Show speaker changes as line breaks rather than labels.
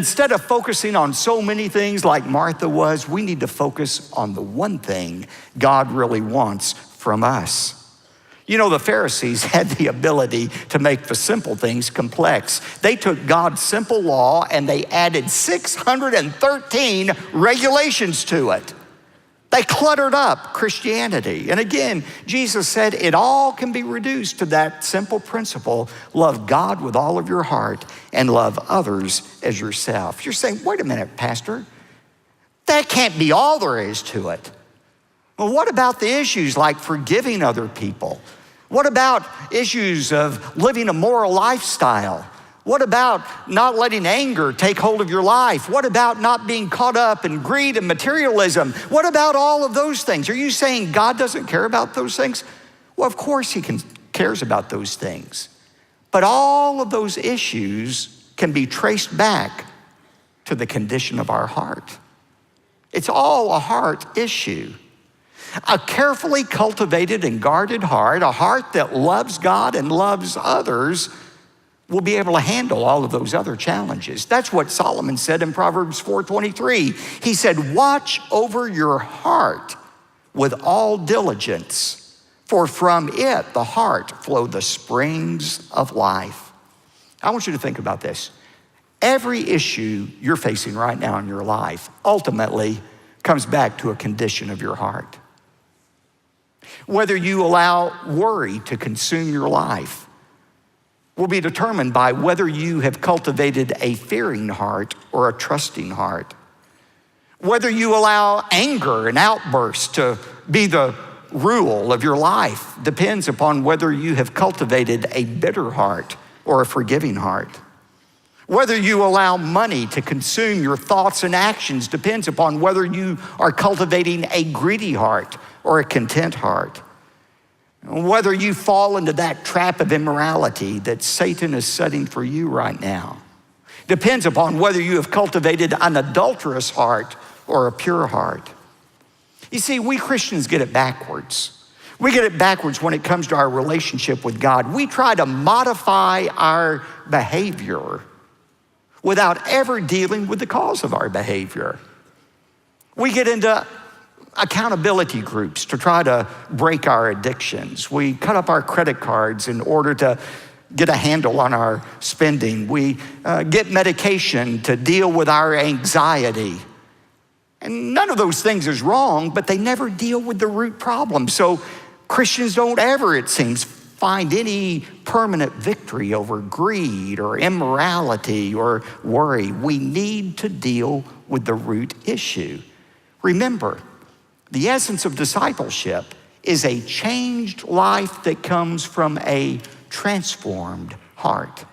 instead of focusing on so many things like Martha was, we need to focus on the one thing God really wants from us. You know, the Pharisees had the ability to make the simple things complex. They took God's simple law and they added 613 regulations to it. They cluttered up Christianity. And again, Jesus said it all can be reduced to that simple principle: love God with all of your heart and love others as yourself. You're saying, wait a minute, Pastor, that can't be all there is to it. Well, what about the issues like forgiving other people? What about issues of living a moral lifestyle? What about not letting anger take hold of your life? What about not being caught up in greed and materialism? What about all of those things? Are you saying God doesn't care about those things? Well, of course he cares about those things. But all of those issues can be traced back to the condition of our heart. It's all a heart issue. A carefully cultivated and guarded heart, a heart that loves God and loves others, will be able to handle all of those other challenges. That's what Solomon said in Proverbs 4:23. He said, watch over your heart with all diligence, for from it, the heart, flow the springs of life. I want you to think about this. Every issue you're facing right now in your life ultimately comes back to a condition of your heart. Whether you allow worry to consume your life will be determined by whether you have cultivated a fearing heart or a trusting heart. Whether you allow anger and outbursts to be the rule of your life depends upon whether you have cultivated a bitter heart or a forgiving heart. Whether you allow money to consume your thoughts and actions depends upon whether you are cultivating a greedy heart or a content heart. Whether you fall into that trap of immorality that Satan is setting for you right now depends upon whether you have cultivated an adulterous heart or a pure heart. You see, we Christians get it backwards. We get it backwards when it comes to our relationship with God. We try to modify our behavior without ever dealing with the cause of our behavior. We get into accountability groups to try to break our addictions. We cut up our credit cards in order to get a handle on our spending. We get medication to deal with our anxiety. And none of those things is wrong, but they never deal with the root problem. So Christians don't ever, it seems, find any permanent victory over greed or immorality or worry. We need to deal with the root issue. Remember, the essence of discipleship is a changed life that comes from a transformed heart.